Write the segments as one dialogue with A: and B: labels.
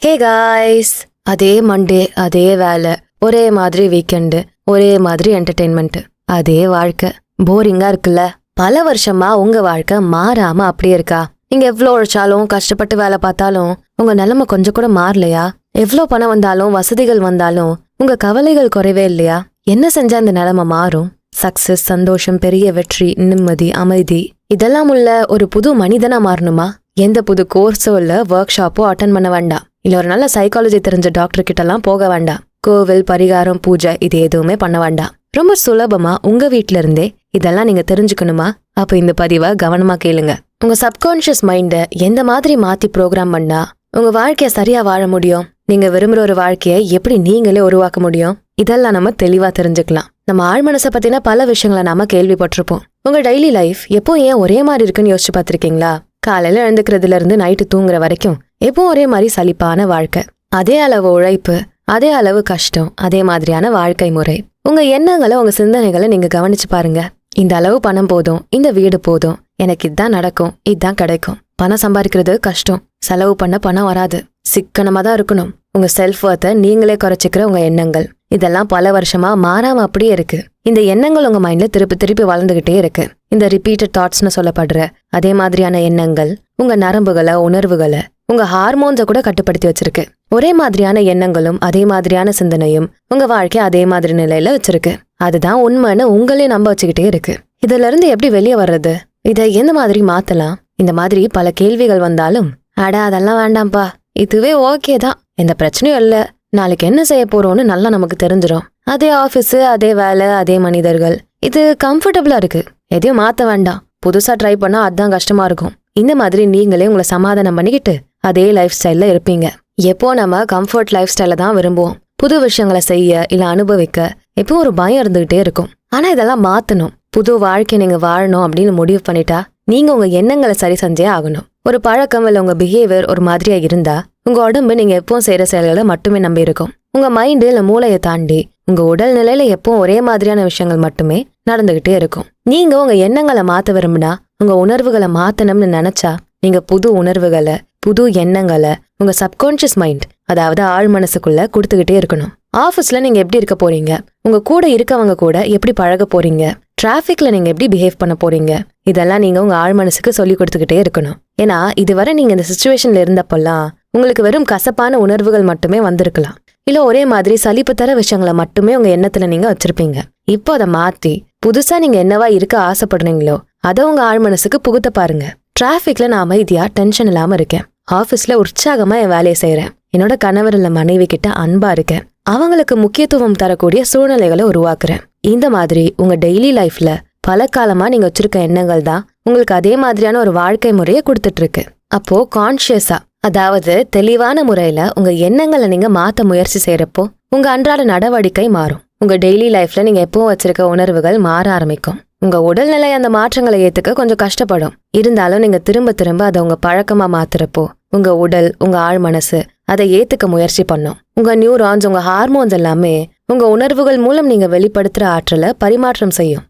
A: Hey guys, அதே Monday அதே வேலை, ஒரே மாதிரி வீக்கெண்டு, ஒரே மாதிரி என்டர்டெயின்மெண்ட், அதே வாழ்க்கை போரிங்கா இருக்குல்ல? பல வருஷமா உங்க வாழ்க்கை மாறாம அப்படியே இருக்கா? நீங்க எவ்வளோ உழைச்சாலும் கஷ்டப்பட்டு வேலை பார்த்தாலும் உங்க நிலைமை கொஞ்சம் கூட மாறலையா? எவ்வளோ பணம் வந்தாலும் வசதிகள் வந்தாலும் உங்க கவலைகள் குறைவே இல்லையா? என்ன செஞ்சா இந்த நிலைமை மாறும்? சக்சஸ், சந்தோஷம், பெரிய வெற்றி, நிம்மதி, அமைதி இதெல்லாம் உள்ள ஒரு புது மனிதனா மாறணுமா? எந்த புது கோர்ஸோ இல்ல ஒர்க் ஷாப்போ அட்டன் பண்ண வேண்டாம். இல்ல ஒரு நல்ல சைக்காலஜி தெரிஞ்ச டாக்டர் கிட்ட எல்லாம் போக வேண்டாம். கோவில், பரிகாரம், பூஜை இது எதுவுமே பண்ண வேண்டாம். ரொம்ப சுலபமா உங்க வீட்ல இருந்தே இதெல்லாம் நீங்க தெரிஞ்சுக்கணுமா? அப்ப இந்த பதிவை கவனமா கேளுங்க. உங்க சப்கான்ஷியஸ் மைண்ட எந்த மாதிரி மாத்தி ப்ரோக்ராம் பண்ணா உங்க வாழ்க்கைய சரியா வாழ முடியும்? நீங்க விரும்புற ஒரு வாழ்க்கையை எப்படி நீங்களே உருவாக்க முடியும்? இதெல்லாம் நம்ம தெளிவா தெரிஞ்சுக்கலாம். நம்ம ஆழ்மனசை பத்தின பல விஷயங்களை நாம கேள்விப்பட்டிருப்போம். உங்க டெய்லி லைஃப் எப்போ ஏன் ஒரே மாதிரி இருக்குன்னு யோசிச்சு பார்த்திருக்கீங்களா? காலையில எழுந்துக்கிறதுல இருந்து நைட்டு தூங்குற வரைக்கும் எப்போ ஒரே மாதிரி சலிப்பான வாழ்க்கை, அதே அளவு உழைப்பு, அதே அளவு கஷ்டம், அதே மாதிரியான வாழ்க்கை முறை. உங்க எண்ணங்களை, உங்க சிந்தனைகளை நீங்க கவனிச்சு பாருங்க. இந்த அளவு பணம் போதும், இந்த வீடு போதும், எனக்கு இதுதான் நடக்கும், இதுதான் கிடைக்கும். பணம் சம்பாதிக்கிறது கஷ்டம், செலவு பண்ண பணம் வராது, சிக்கனமா தான் இருக்கணும். உங்க செல்ஃப் வொர்த்தை நீங்களே குறைச்சிக்கிற உங்க எண்ணங்கள் இதெல்லாம் பல வருஷமா மாறாம அப்படியே இருக்கு. இந்த எண்ணங்கள் உங்க மைண்ட்ல திருப்பி திருப்பி வளர்ந்துகிட்டே இருக்கு. இந்த ரிப்பீட்டட் தாட்ஸ்னு சொல்லப்படுற அதே மாதிரியான எண்ணங்கள் உங்க நரம்புகளை, உணர்வுகளை, உங்க ஹார்மோன்ஸை கூட கட்டுப்படுத்தி வச்சிருக்கு. ஒரே மாதிரியான எண்ணங்களும் அதே மாதிரியான சிந்தனையும் உங்க வாழ்க்கை அதே மாதிரி நிலையில வச்சிருக்கு. அதுதான் உண்மைன்னு உங்களே நம்ப வச்சுக்கிட்டே இருக்கு. இதுல இருந்து எப்படி வெளியே வர்றது? இதை எந்த மாதிரி மாத்தலாம்? இந்த மாதிரி பல கேள்விகள் வந்தாலும் அதெல்லாம் வேண்டாம்ப்பா, இதுவே ஓகே தான், எந்த பிரச்சனையும் இல்ல, நாளைக்கு என்ன செய்ய போறோம்னு நல்லா நமக்கு தெரிஞ்சிடும். அதே ஆபீஸ், அதே வேலை, அதே மனிதர்கள், இது கம்ஃபர்டபுளா இருக்கு, எதையும் மாத்த வேண்டாம், புதுசா ட்ரை பண்ணா அதுதான் கஷ்டமா இருக்கும். இந்த மாதிரி நீங்களே உங்களை சமாதானம் பண்ணிக்கிட்டு அதே லைஃப் ஸ்டைல்ல இருப்பீங்க. எப்போ நம்ம கம்ஃபர்ட் லைஃப் ஸ்டைல தான் விரும்புவோம். புது விஷயங்களை செய்ய இல்ல அனுபவிக்க எப்போ ஒரு பயம் இருந்துகிட்டே இருக்கும். ஆனா இதெல்லாம் மாத்தணும். புது வாழ்க்கை நீங்க வாழணும் அப்படின்னு முடிவு பண்ணிட்டா நீங்க உங்க எண்ணங்களை சரி செஞ்சே ஆகணும். ஒரு பழக்கம் இல்ல உங்க பிஹேவியர் ஒரு மாதிரியா இருந்தா உங்க உடம்பு நீங்க எப்பவும் செய்யற செயல்களை மட்டுமே நம்பி இருக்கும். உங்க மைண்டு இல்ல மூளையை தாண்டி உங்க உடல் நிலையில எப்பவும் ஒரே மாதிரியான விஷயங்கள் மட்டுமே நடந்துகிட்டே இருக்கும். நீங்க உங்க எண்ணங்களை மாத்த விரும்பினா, உங்க உணர்வுகளை மாத்தணும்னு நினைச்சா, நீங்க புது உணர்வுகளை, புது எண்ணங்களை உங்க சப்கான்ஷியஸ் மைண்ட், அதாவது ஆழ் மனசுக்குள்ள கொடுத்துக்கிட்டே இருக்கணும். ஆபீஸ்ல நீங்க எப்படி இருக்க போறீங்க? உங்க கூட இருக்கவங்க கூட எப்படி பழக போறீங்க? டிராபிக்ல நீங்க எப்படி பிஹேவ் பண்ண போறீங்க? இதெல்லாம் நீங்க உங்க ஆழ் மனசுக்கு சொல்லி கொடுத்துக்கிட்டே இருக்கணும். ஏன்னா இதுவரை நீங்க இந்த சிச்சுவேஷன்ல இருந்தப்பெல்லாம் உங்களுக்கு வெறும் கசப்பான உணர்வுகள் மட்டுமே வந்திருக்கலாம். இல்ல ஒரே மாதிரி சலிப்பு தர விஷயங்களை மட்டுமே உங்க எண்ணத்துல நீங்க வச்சிருப்பீங்க. இப்போ அதை மாத்தி புதுசா நீங்க என்னவா இருக்க ஆசைப்படுறீங்களோ அதை உங்க ஆழ் மனசுக்கு புகுத்த பாருங்க. டிராபிக்ல நான் அமைதியா டென்ஷன் இல்லாம இருக்கேன். ஆபீஸ்ல உற்சாகமா என் வேலையை செய்யறேன். என்னோட கணவர் இல்ல மனைவி கிட்ட அன்பா இருக்கேன். அவங்களுக்கு முக்கியத்துவம் தரக்கூடிய சூழ்நிலைகளை உருவாக்குறேன். இந்த மாதிரி உங்க டெய்லி லைஃப்ல பல காலமா நீங்க வச்சிருக்க எண்ணங்கள் தான் உங்களுக்கு அதே மாதிரியான ஒரு வாழ்க்கை முறையை கொடுத்துட்டு இருக்கு. அப்போ கான்ஷியஸா, அதாவது தெளிவான முறையில உங்க எண்ணங்களை நீங்க மாத்த முயற்சி செய்யறப்போ உங்க அன்றாட நடவடிக்கை மாறும். உங்க டெய்லி லைஃப்ல நீங்க எப்பவும் வச்சிருக்க உணர்வுகள் மாற ஆரம்பிக்கும். உங்க உடல்நிலை அந்த மாற்றங்களை ஏத்துக்க கொஞ்சம் கஷ்டப்படும். இருந்தாலும் நீங்க திரும்ப திரும்ப அதை உங்க பழக்கமா மாத்துறப்போ உங்க உடல், உங்க ஆழ் மனசு அதை ஏத்துக்க முயற்சி பண்ணும். உங்க நியூரான்ஸ், உங்க ஹார்மோன்ஸ் எல்லாமே உங்க உணர்வுகள் மூலம் நீங்க வெளிப்படுத்துற ஆற்றலை பரிமாற்றம் செய்யும்.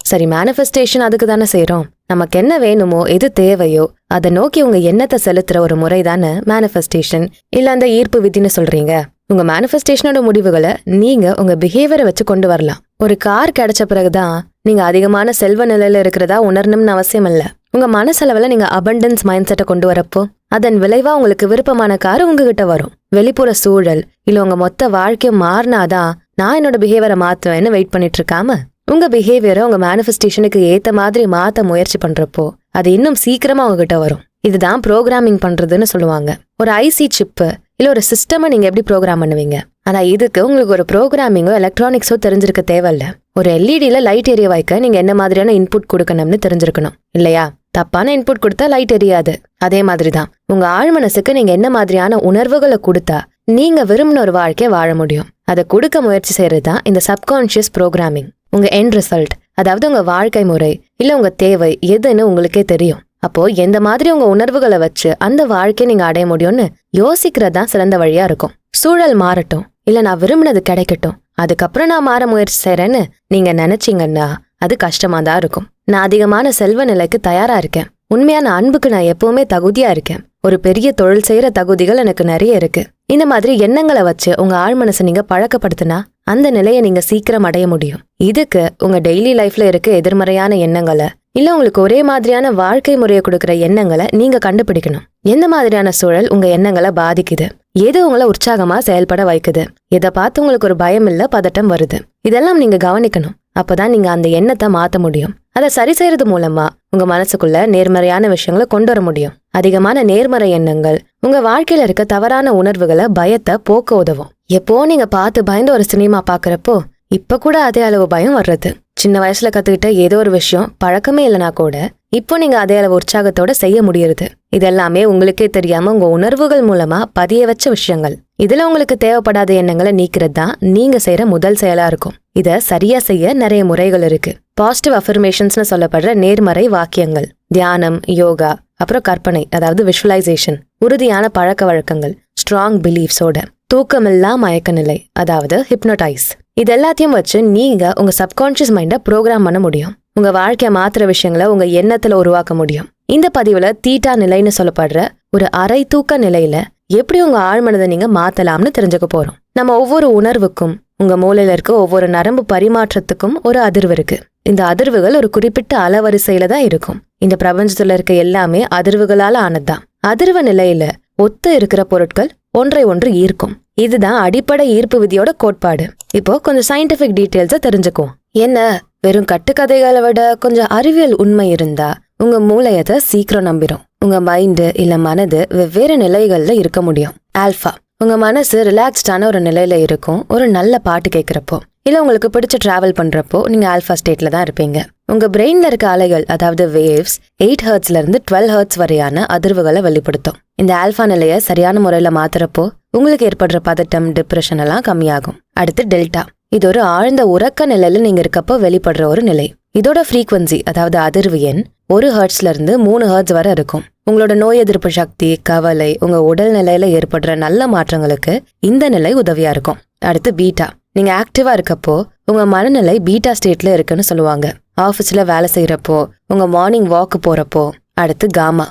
A: சரி, மேனிஃபெஸ்டேஷன் அதுக்கு தானே செய்யறோம். நமக்கு என்ன வேணுமோ, எது தேவையோ அதை நோக்கி உங்க எண்ணத்தை செலுத்துற ஒரு முறை தானே மேனிஃபெஸ்டேஷன், இல்ல அந்த ஈர்ப்பு விதின்னு சொல்றீங்க. உங்க மேனிஃபெஸ்டேஷனோட முடிவுகளை நீங்க உங்க பிஹேவியரை வச்சு கொண்டு வரலாம். ஒரு கார் கிடைச்ச பிறகுதான் நீங்க அதிகமான செல்வ நிலையில இருக்கிறதா உணரணும்னு அவசியம் இல்ல. உங்க மனசளவுல நீங்க அபண்டன்ஸ் மைண்ட் செட்டை கொண்டு வரப்போ அதன் விளைவா உங்களுக்கு விருப்பமான கார் உங்ககிட்ட வரும். வெளிப்புற சூழல் இல்ல உங்க மொத்த வாழ்க்கையும் மாறினாதான் நான் என்னோட பிஹேவியரை மாத்துவேன்னு வெயிட் பண்ணிட்டு இருக்காம உங்க பிஹேவியரை உங்க மேனிஃபெஸ்டேஷனுக்கு ஏத்த மாதிரி மாத்த முயற்சி பண்றப்போ அது இன்னும் சீக்கிரமா உங்ககிட்ட வரும். இதுதான் ப்ரோக்ராமிங் பண்றதுன்னு சொல்லுவாங்க. ஒரு ஐசி சிப்பு இல்ல ஒரு சிஸ்டமை நீங்க எப்படி ப்ரோக்ராம் பண்ணுவீங்க? ஆனா இதுக்கு உங்களுக்கு ஒரு ப்ரோக்ராமிங்கோ எலக்ட்ரானிக்ஸோ தெரிஞ்சிருக்க தேவையில்ல. ஒரு எல்இடியில லைட் எரிய வைக்க நீங்க என்ன மாதிரியான இன்புட் கொடுக்கணும்னு தெரிஞ்சிருக்கணும் இல்லையா? தப்பான இன்புட் கொடுத்தா லைட் எரியாது. அதே மாதிரிதான் உங்க ஆழ்மனசுக்கு நீங்க என்ன மாதிரியான உணர்வுகளை கொடுத்தா நீங்க விரும்பின ஒரு வாழ்க்கைய வாழ முடியும். அதை கொடுக்க முயற்சி செய்யறதுதான் இந்த சப்கான்ஷியஸ் ப்ரோக்ராமிங். உங்க எண்ட் ரிசல்ட், அதாவது உங்க வாழ்க்கை முறை இல்ல உங்க தேவை எதுன்னு உங்களுக்கே தெரியும். அப்போ எந்த மாதிரி உங்க உணர்வுகளை வச்சு அந்த வாழ்க்கையை நீங்க அடைய முடியும்னு யோசிக்கிறதுதான் சிறந்த வழியா இருக்கும். சூழல் மாறட்டும், இல்ல நான் விரும்பினது கிடைக்கட்டும், அதுக்கப்புறம் நான் மாற முயற்சி செய்யறேன்னு நீங்க நினைச்சீங்கன்னா அது கஷ்டமா தான் இருக்கும். நான் அதிகமான செல்வ நிலைக்கு தயாரா இருக்கேன், உண்மையான அன்புக்கு நான் எப்பவுமே தகுதியா இருக்கேன், ஒரு பெரிய தொழில் செய்யற தகுதிகள் எனக்கு நிறைய இருக்கு. இந்த மாதிரி எண்ணங்களை வச்சு உங்க ஆழ் மனசை நீங்க பழக்கப்படுத்தினா அந்த நிலையை நீங்க சீக்கிரம் அடைய முடியும். இதுக்கு உங்க டெய்லி லைஃப்ல இருக்க எதிர்மறையான எண்ணங்களை இல்ல உங்களுக்கு ஒரே மாதிரியான வாழ்க்கை முறையை கொடுக்கற எண்ணங்களை நீங்க கண்டுபிடிக்கணும். எந்த மாதிரியான சூழல் உங்க எண்ணங்களை பாதிக்குது, எது உங்களை உற்சாகமா செயல்பட வைக்குது, எதை பார்த்து உங்களுக்கு ஒரு பயம் இல்ல பதட்டம் வருது, இதெல்லாம் நீங்க கவனிக்கணும். அப்பதான் நீங்க அந்த எண்ணத்தை மாத்த முடியும். அதை சரி செய்யறது மூலமா உங்க மனசுக்குள்ள நேர்மறையான விஷயங்களை கொண்டு வர முடியும். அதிகமான நேர்மறை எண்ணங்கள் உங்க வாழ்க்கையில இருக்க தவறான உணர்வுகளை, பயத்தை போக்க உதவும். எப்போ நீங்க பார்த்து பயந்து ஒரு சினிமா பாக்குறப்போ இப்ப கூட அதே அளவு பயம் வர்றது. சின்ன வயசுல கத்துக்கிட்ட ஏதோ ஒரு விஷயம் பழக்கமே இல்லைனா கூட இப்போ நீங்க அதே அளவு உற்சாகத்தோட செய்ய முடியுது. இதெல்லாமே உங்களுக்கே தெரியாம உங்க உணர்வுகள் மூலமா பதிய வச்ச விஷயங்கள். இதுல உங்களுக்கு தேவைப்படாத எண்ணங்களை நீக்கிறது தான் நீங்க செய்யற முதல் செயலா இருக்கும். இத சரியா செய்ய நிறைய முறைகள் இருக்கு. பாசிட்டிவ் அஃபர்மேஷன்ஸ்னு சொல்லப்படுற நேர்மறை வாக்கியங்கள், தியானம், யோகா, அப்புறம் கற்பனை அதாவது விஷுவலைசேஷன், உறுதியான பழக்க வழக்கங்கள், ஸ்ட்ராங் பிலீஃப்ஸோட தூக்கமில்லா மயக்க நிலை அதாவது ஹிப்னோடைஸ், இது எல்லாத்தையும் வச்சு நீங்க உங்க சப்கான்ஷியஸ் மைண்டை ப்ரோக்ராம் பண்ண முடியும். உங்க வாழ்க்கைய மாத்திர விஷயங்களை உங்க எண்ணத்துல உருவாக்க முடியும். இந்த பதிவுல தீட்டா நிலைன்னு சொல்லப்படுற ஒரு அரை தூக்க நிலையில எப்படி உங்க ஆழ்மனதை நீங்க மாத்தலாம்னு தெரிஞ்சுக்க போறோம். நம்ம ஒவ்வொரு உணர்வுக்கும் உங்க மூளையில இருக்க ஒவ்வொரு நரம்பு பரிமாற்றத்துக்கும் ஒரு அதிர்வு இருக்கு. இந்த அதிர்வுகள் ஒரு குறிப்பிட்ட அலவரிசையில தான் இருக்கும். இந்த பிரபஞ்சத்துல இருக்க எல்லாமே அதிர்வுகளால ஆனதுதான். அதிர்வு நிலையில ஒத்து இருக்கிற பொருட்கள் ஒன்றை ஒன்று ஈர்க்கும். இதுதான் அடிப்படை ஈர்ப்பு விதியோட கோட்பாடு. இப்போ கொஞ்சம் சயின்டிபிக் டீடைல்ஸை தெரிஞ்சுக்குவோம். என்ன, வெறும் கட்டுக்கதைகளை விட கொஞ்சம் அறிவியல் உண்மை இருந்தா உங்க மூளையதை சீக்கிரம் நம்பிடும். உங்க மைண்டு இல்ல மனது வெவ்வேறு நிலைகள்ல இருக்க முடியும். ஆல்பா, உங்க மனசு ரிலாக்ஸ்டான ஒரு நிலையில இருக்கும். ஒரு நல்ல பாட்டு கேட்கிறப்போ இல்ல உங்களுக்கு பிடிச்ச டிராவல் பண்றப்போ நீங்க ஆல்பா ஸ்டேட்ல தான் இருப்பீங்க. உங்க பிரெயின்ல இருக்க அலைகள் அதாவது வேவ்ஸ் 8 ஹெர்ட்ஸ்ல இருந்து 12 ஹெர்ட்ஸ் வரையான அதிர்வுகளை வெளிப்படுத்தும். இந்த ஆல்பா நிலையை சரியான முறையில மாத்துறப்போ உங்களுக்கு ஏற்படுற பதட்டம், டிப்ரெஷன் எல்லாம் கம்மியாகும். அடுத்து டெல்டா, இது ஒரு ஆழ்ந்த உறக்க நிலையில நீங்க இருக்கப்போ வெளிப்படுற ஒரு நிலை. இதோட ஃப்ரீக்வன்சி அதாவது அதிர்வு எண் 1 ஹெர்ட்ஸ்ல இருந்து 3 ஹெர்ட்ஸ் வரை இருக்கும். உங்களோட நோய் எதிர்ப்பு சக்தி, கவலை, உங்க உடல் நிலையில ஏற்படுற நல்ல மாற்றங்களுக்கு இந்த நிலை உதவியா இருக்கும். அடுத்து பீட்டா, நீங்க ஆக்டிவா இருக்கப்போ உங்க மனநிலை பீட்டா ஸ்டேட்ல இருக்குன்னு சொல்லுவாங்க. ஆபீஸ்ல வேலை செய்யறப்போ, உங்க மார்னிங் வாக்கு போறப்போ. அடுத்து காமா,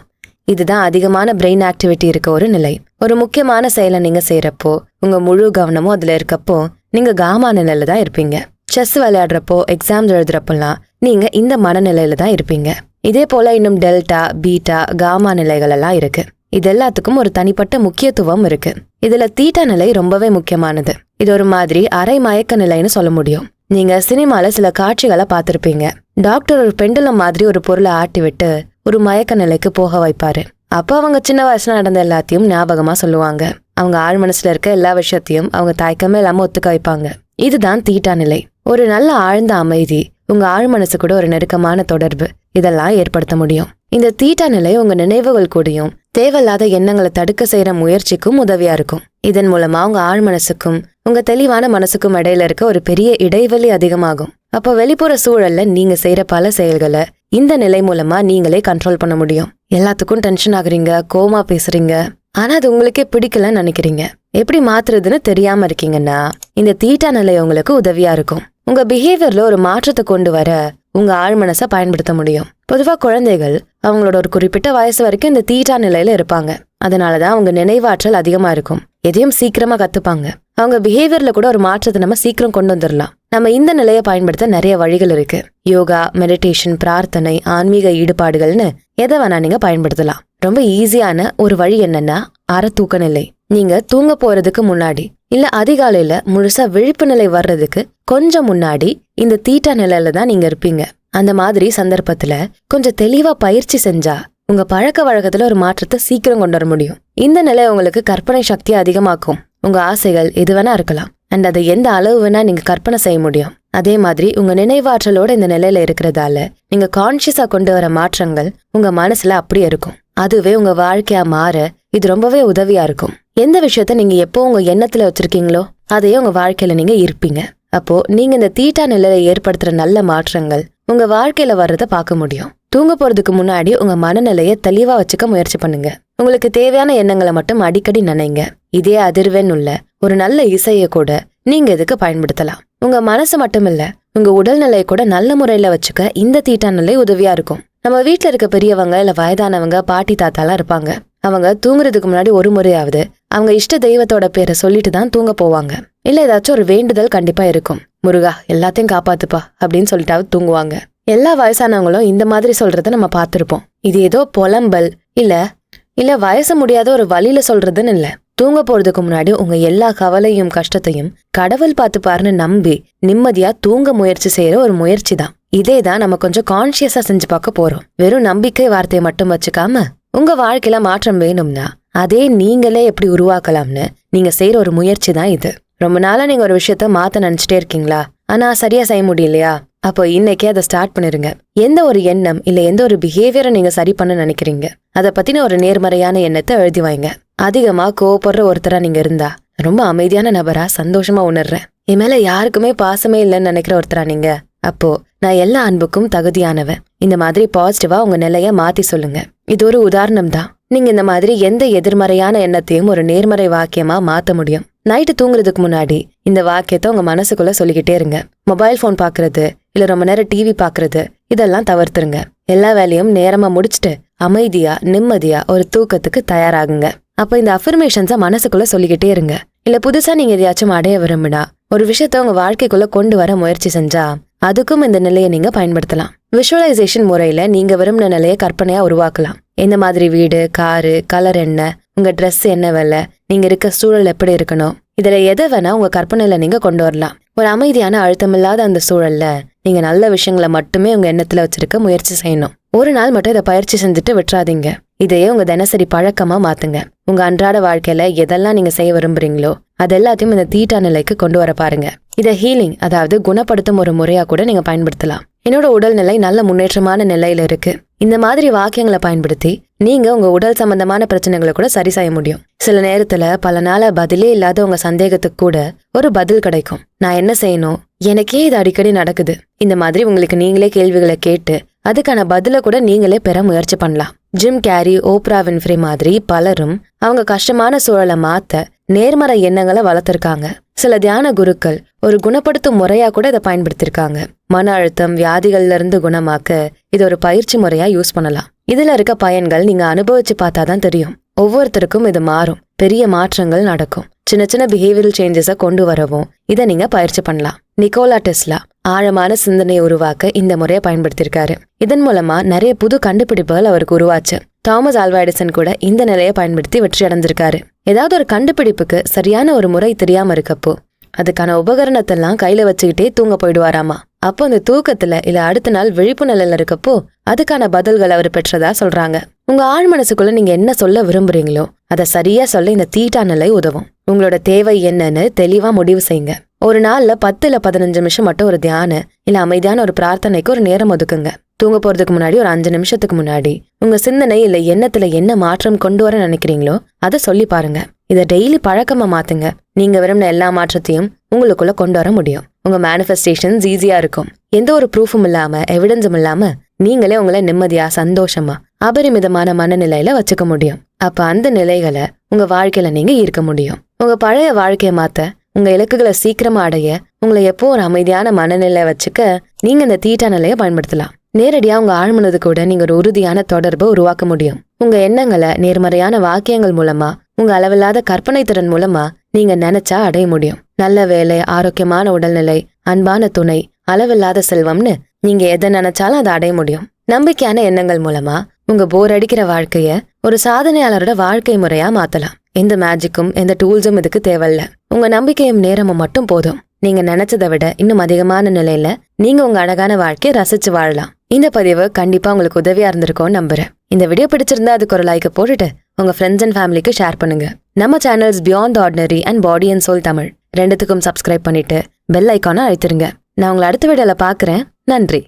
A: இதுதான் அதிகமான பிரெயின் ஆக்டிவிட்டி இருக்க ஒரு நிலை. ஒரு முக்கியமான செயலை நீங்க செய்யறப்போ உங்க முழு கவனமும் அதுல இருக்கப்போ நீங்க காமா நிலையில தான் இருப்பீங்க. செஸ் விளையாடுறப்போ, எக்ஸாம்ஸ் எழுதுறப்பெல்லாம் நீங்க இந்த மனநிலையில தான் இருப்பீங்க. இதே போல இன்னும் டெல்டா, பீட்டா, காமா நிலைகள் எல்லாம் இருக்கு. இது எல்லாத்துக்கும் ஒரு தனிப்பட்ட முக்கியத்துவம் இருக்கு. இதுல தீட்டா நிலை ரொம்பவே முக்கியமானது. இது ஒரு மாதிரி அரை மயக்க நிலைன்னு சொல்ல முடியும். நீங்க சினிமால சில காட்சிகளை பார்த்திருப்பீங்க. டாக்டர் ஒரு பெண்டுலம் மாதிரி ஒரு பொருளை ஆட்டி விட்டு ஒரு மயக்க நிலைக்கு போக வைப்பாரு. அப்ப அவங்க சின்ன வயசுல நடந்த எல்லாத்தையும் ஞாபகமா சொல்லுவாங்க. அவங்க ஆழ் மனசுல இருக்க எல்லா விஷயத்தையும் அவங்க தயக்கமே இல்லாம ஒத்துக்க வைப்பாங்க. இதுதான் தீட்டா நிலை. ஒரு நல்ல ஆழ்ந்த அமைதி, உங்க ஆழ் மனசு கூட ஒரு நெருக்கமான தொடர்பு, இதெல்லாம் ஏற்படுத்த முடியும். இந்த தீட்டா நிலை உங்க நினைவுகள் கூடயும் தேவையில்லாத எண்ணங்களை தடுக்க செய்யற முயற்சிக்கும் உதவியா இருக்கும். இதன் மூலமா உங்க ஆழ் மனசுக்கும் உங்க தெளிவான மனசுக்கும் இடையில இருக்க ஒரு பெரிய இடைவெளி அதிகமாகும். அப்போ வெளிப்புற சூழல்ல நீங்க செய்யற பல செயல்களை இந்த நிலை மூலமா நீங்களே கண்ட்ரோல் பண்ண முடியும். எல்லாத்துக்கும் டென்ஷன் ஆகுறீங்க, கோமா பேசுறீங்க, ஆனா அது உங்களுக்கே பிடிக்கலன்னு நினைக்கிறீங்க. எப்படி மாத்துறதுன்னு தெரியாம இருக்கீங்கன்னா இந்த தீட்டா நிலை உங்களுக்கு உதவியா இருக்கும். உங்க பிஹேவியர்ல ஒரு மாற்றத்தை கொண்டு வர உங்க ஆழ் மனசை பயன்படுத்த முடியும். பொதுவா குழந்தைகள் அவங்களோட ஒரு குறிப்பிட்ட வயசு வரைக்கும் இந்த தீட்டா நிலையில இருப்பாங்க. அதனாலதான் அவங்க நினைவாற்றல் அதிகமா இருக்கும். எதையும் சீக்கிரமா கத்துப்பாங்க. அவங்க பிஹேவியர்ல கூட ஒரு மாற்றத்தை நம்ம சீக்கிரம் கொண்டு வந்துடலாம். நம்ம இந்த நிலையை பயன்படுத்த நிறைய வழிகள் இருக்கு. யோகா, மெடிடேஷன், பிரார்த்தனை, ஆன்மீக ஈடுபாடுகள்னு எதை வேணா நீங்க பயன்படுத்தலாம். ரொம்ப ஈஸியான ஒரு வழி என்னன்னா அரை தூக்க நிலை. நீங்க தூங்க போறதுக்கு முன்னாடி இல்ல அதிகாலையில முழுசா விழிப்பு நிலை வர்றதுக்கு கொஞ்சம் முன்னாடி இந்த தீட்டா நிலையில தான் நீங்க இருப்பீங்க. அந்த மாதிரி சந்தர்ப்பத்துல கொஞ்சம் தெளிவா பயிற்சி செஞ்சா உங்க பழக்க வழக்கத்துல ஒரு மாற்றத்தை சீக்கிரம் கொண்டு வர முடியும். இந்த நிலை உங்களுக்கு கற்பனை சக்தியை அதிகமாக்கும். உங்க ஆசைகள் எது வேணா இருக்கலாம் அண்ட் அதை எந்த அளவு வேணா நீங்க கற்பனை செய்ய முடியும். அதே மாதிரி உங்க நினைவாற்றலோட இந்த நிலையில இருக்கிறதால நீங்க கான்சியஸா கொண்டு வர மாற்றங்கள் உங்க மனசுல அப்படியே இருக்கும். அதுவே உங்க வாழ்க்கையா மாற இது ரொம்பவே உதவியா இருக்கும். எந்த விஷயத்த நீங்க எப்போ உங்க எண்ணத்துல வச்சிருக்கீங்களோ அதையே உங்க வாழ்க்கையில நீங்க இருப்பீங்க. அப்போ நீங்க இந்த தீட்டா நிலையில ஏற்படுத்துற நல்ல மாற்றங்கள் உங்க வாழ்க்கையில வர்றத பார்க்க முடியும். தூங்க போறதுக்கு முன்னாடி உங்க மனநிலையை தெளிவா வச்சுக்க முயற்சி பண்ணுங்க. உங்களுக்கு தேவையான எண்ணங்களை மட்டும் அடிக்கடி நினைங்க. இதே அதிர்வெண் உள்ள ஒரு நல்ல இசையை கூட நீங்க இதுக்கு பயன்படுத்தலாம். உங்க மனசு மட்டும் இல்ல, உங்க உடல்நிலையை கூட நல்ல முறையில வச்சுக்க இந்த தீட்டா நிலை உதவியா இருக்கும். நம்ம வீட்டுல இருக்க பெரியவங்க இல்ல வயதானவங்க, பாட்டி தாத்தாலாம் இருப்பாங்க. அவங்க தூங்குறதுக்கு முன்னாடி ஒரு முறையாவது அவங்க இஷ்ட தெய்வத்தோட பேரை சொல்லிட்டு தான் தூங்க போவாங்க. இல்ல ஏதாச்சும் ஒரு வேண்டுதல் கண்டிப்பா இருக்கும். முருகா எல்லாத்தையும் காப்பாத்துப்பா அப்படின்னு சொல்லிட்டாவது தூங்குவாங்க. எல்லா வயசானவங்களும் இந்த மாதிரி சொல்றத நம்ம பார்த்திருப்போம். இது ஏதோ புலம்பல் இல்ல வயசு முடியாத ஒரு வழியில சொல்றதுன்னு இல்ல. தூங்க போறதுக்கு முன்னாடி உங்க எல்லா கவலையும் கஷ்டத்தையும் கடவுள் பார்த்துப்பாருன்னு நம்பி நிம்மதியா தூங்க முயற்சி செய்யற ஒரு முயற்சி தான். இதேதான் நம்ம கொஞ்சம் கான்சியஸா செஞ்சு பார்க்க போறோம். வெறும் நம்பிக்கை வார்த்தையை மட்டும் வச்சுக்காம உங்க வாழ்க்கையில மாற்றம் வேணும்னா அதே நீங்களே எப்படி உருவாக்கலாம்னு நீங்க செய்யற ஒரு முயற்சி தான் இது. ரொம்ப நாளா நீங்க ஒரு விஷயத்த மாத்த நினைச்சிட்டே இருக்கீங்களா, ஆனா சரியா செய்ய முடியலையா? அப்போ இன்னைக்கே அதை ஸ்டார்ட் பண்ணிருங்க. எந்த ஒரு எண்ணம் இல்ல எந்த ஒரு பிஹேவியரை நீங்க சரி பண்ண நினைக்கிறீங்க அதை பத்தின ஒரு நேர்மறையான எண்ணத்தை எழுதி வைங்க. அதிகமா கோவப்படுற ஒருத்தரா நீங்க இருந்தா ரொம்ப அமைதியான நபரா சந்தோஷமா உணர்றேன். என் மேல யாருக்குமே பாசமே இல்லைன்னு நினைக்கிற ஒருத்தரா நீங்க, அப்போ நான் எல்லா அன்புக்கும் தகுதியானவன். இந்த மாதிரி பாசிட்டிவா உங்க நிலைய மாத்தி சொல்லுங்க. இது ஒரு உதாரணம் தான். நீங்க இந்த மாதிரி எந்த எதிர்மறையான எண்ணத்தையும் ஒரு நேர்மறை வாக்கியமா மாத்த முடியும். நைட்டு தூங்குறதுக்கு முன்னாடி இந்த வாக்கியத்தை உங்க மனசுக்குள்ள சொல்லிக்கிட்டே இருங்க. மொபைல் போன் பாக்குறது இல்ல ரொம்ப நேரம் டிவி பாக்குறது இதெல்லாம் தவிர்த்துருங்க. எல்லா வேலையும் நேரமா முடிச்சுட்டு அமைதியா நிம்மதியா ஒரு தூக்கத்துக்கு தயாராகுங்க. அப்ப இந்த அஃபர்மேஷன்ஸ மனசுக்குள்ள சொல்லிக்கிட்டே இருங்க. இல்ல புதுசா நீங்க எதையாச்சும் அடைய விரும்பினா ஒரு விஷயத்த உங்க வாழ்க்கைக்குள்ள கொண்டு வர முயற்சி செஞ்சா அதுக்கும் இந்த நிலையை நீங்க பயன்படுத்தலாம். விஷுவலைசேஷன் முறையில நீங்க விரும்பின நிலையை கற்பனையா உருவாக்கலாம். எந்த மாதிரி வீடு, காரு, கலர் என்ன, உங்க ட்ரெஸ் என்ன வேலை, நீங்க இருக்க சூழல் எப்படி இருக்கணும், இதுல எதை வேணா உங்க கற்பனையில நீங்க கொண்டு வரலாம். ஒரு அமைதியான அழுத்தமில்லாத அந்த சூழல்ல நீங்க நல்ல விஷயங்களை மட்டுமே உங்க எண்ணத்துல வச்சிருக்க முயற்சி செய்யணும். ஒரு நாள் மட்டும் இதை பயிற்சி செஞ்சுட்டு விட்டுறாதீங்க. இதையே உங்க தினசரி பழக்கமா மாத்துங்க. உங்க அன்றாட வாழ்க்கையில எதெல்லாம் நீங்க செய்ய விரும்புறீங்களோ அது எல்லாத்தையும் இந்த தீட்டா நிலைக்கு கொண்டு வர பாருங்க. இதை ஹீலிங் அதாவது குணப்படுத்தும் ஒரு முறையா கூட நீங்க பயன்படுத்தலாம். என்னோட உடல்நிலை நல்ல முன்னேற்றமான நிலையில இருக்கு. இந்த மாதிரி வாக்கியங்களை பயன்படுத்தி நீங்க உங்க உடல் சம்பந்தமான பிரச்சனைகளை கூட சரி செய்ய முடியும். சில நேரத்துல பல நாள பதிலே இல்லாத உங்க சந்தேகத்துக்கு கூட ஒரு பதில் கிடைக்கும். நான் என்ன செய்யணும், எனக்கே இது அடிக்கடி நடக்குது. இந்த மாதிரி உங்களுக்கு நீங்களே கேள்விகளை கேட்டு அதுக்கான பதில கூட நீங்களே பெற முயற்சி பண்ணலாம். ஜிம் கேரி, ஓப்ரா வின்ஃப்ரே மாதிரி பலரும் அவங்க கஷ்டமான சூழலை மாத்த நேர்மறை எண்ணங்களை வளர்த்திருக்காங்க. சில தியான குருக்கள் ஒரு குணப்படுத்தும் முறையா கூட இதை பயன்படுத்திருக்காங்க. மன அழுத்தம் வியாதிகள்ல இருந்து குணமாக்க இது ஒரு பயிற்சி முறையா யூஸ் பண்ணலாம். இதுல இருக்க பயன்கள் நீங்க அனுபவிச்சு பார்த்தாதான் தெரியும். ஒவ்வொருத்தருக்கும் இது மாறும். பெரிய மாற்றங்கள் நடக்கும். சின்ன சின்ன பிஹேவியரல் சேஞ்சஸ கொண்டு வரவும் இதை நீங்க பயிற்சி பண்ணலாம். நிக்கோலா டெஸ்லா ஆழமான சிந்தனையை உருவாக்க இந்த முறையை பயன்படுத்திருக்காரு. இதன் மூலமா நிறைய புது கண்டுபிடிப்புகள் அவருக்கு உருவாச்சு. தாமஸ் ஆல்வா எடிசன் கூட இந்த நிலையை பயன்படுத்தி வெற்றி அடைஞ்சிருக்காரு. ஏதாவது ஒரு கண்டுபிடிப்புக்கு சரியான ஒரு முறை தெரியாம இருக்கப்போ அதுக்கான உபகரணத்தெல்லாம் கையில வச்சுக்கிட்டே தூங்க போயிடுவாராமா. அப்போ அந்த தூக்கத்துல இல்ல அடுத்த நாள் விழிப்பு நிலையில இருக்கப்போ அதுக்கான பதில்கள் அவர் பெற்றதா சொல்றாங்க. உங்க ஆழ் மனசுக்குள்ள நீங்க என்ன சொல்ல விரும்புறீங்களோ அதை சரியா சொல்ல இந்த தீட்டா நிலை உதவும். உங்களோட தேவை என்னன்னு தெளிவா முடிவு செய்யுங்க. ஒரு நாள்ல 10 இல்ல 15 நிமிஷம் மட்டும் ஒரு தியான இல்ல அமைதியான ஒரு பிரார்த்தனைக்கு ஒரு நேரம் ஒதுக்குங்க. தூங்க போறதுக்கு முன்னாடி ஒரு 5 நிமிஷத்துக்கு முன்னாடி உங்க சிந்தனை இல்ல எண்ணத்துல என்ன மாற்றம் கொண்டு வர நினைக்கிறீங்களோ அதை சொல்லி பாருங்க. இதை டெய்லி பழக்கமா மாத்துங்க. நீங்க விரும்பின எல்லா மாற்றத்தையும் உங்களுக்குள்ள கொண்டு வர முடியும். உங்க மேனிஃபெஸ்டேஷன்ஸ் ஈஸியா இருக்கும். எந்த ஒரு ப்ரூஃபும் இல்லாம எவிடன்ஸும் இல்லாம நீங்களே உங்களை நிம்மதியா சந்தோஷமா அபரிமிதமான மனநிலையில வச்சுக்க முடியும். அப்ப அந்த நிலைகளை உங்க வாழ்க்கையில நீங்க ஈர்க்க முடியும். உங்க பழைய வாழ்க்கையை மாத்த உங்க இலக்குகளை சீக்கிரமா அடைய உங்களை எப்போ ஒரு அமைதியான மனநிலை வச்சுக்க நீங்க இந்த தீட்டா நிலையை பயன்படுத்தலாம். நேரடியா உங்க ஆழ்மனது கூட நீங்க ஒரு உறுதியான தொடர்பை உருவாக்க முடியும். உங்க எண்ணங்களை நேர்மறையான வாக்கியங்கள் மூலமா உங்க அளவில்லாத கற்பனை திறன் மூலமா நீங்க நினைச்சா அடைய முடியும். நல்ல வேலை, ஆரோக்கியமான உடல்நிலை, அன்பான துணை, அளவில்லாத செல்வம்னு நீங்க எதை நினைச்சாலும் அதை அடைய முடியும். நம்பிக்கையான எண்ணங்கள் மூலமா உங்க போர் அடிக்கிற வாழ்க்கைய ஒரு சாதனையாளரோட வாழ்க்கை முறையா மாத்தலாம். எந்த மேஜிக்கும் எந்த டூல்ஸும் இதுக்கு தேவையில்ல. உங்க நம்பிக்கையும் நேரமும் மட்டும் போதும். நீங்க நினைச்சதை விட இன்னும் அதிகமான நிலையில நீங்க உங்க அழகான வாழ்க்கையை ரசிச்சு வாழலாம். இந்த பதிவு கண்டிப்பா உங்களுக்கு உதவியா இருந்திருக்கும்னு நம்புறேன். இந்த வீடியோ பிடிச்சிருந்தா அதுக்கு ஒரு லைக் போட்டுட்டு உங்க ஃப்ரெண்ட்ஸ் அண்ட் ஃபேமிலிக்கு ஷேர் பண்ணுங்க. நம்ம channels beyond ordinary and body and soul Tamil ரெண்டுத்துக்கும் சப்ஸ்கிரைப் பண்ணிட்டு பெல் ஐக்கானை அழுத்திருங்க. நான் உங்களை அடுத்த வீடியோல பாக்குறேன். நன்றி.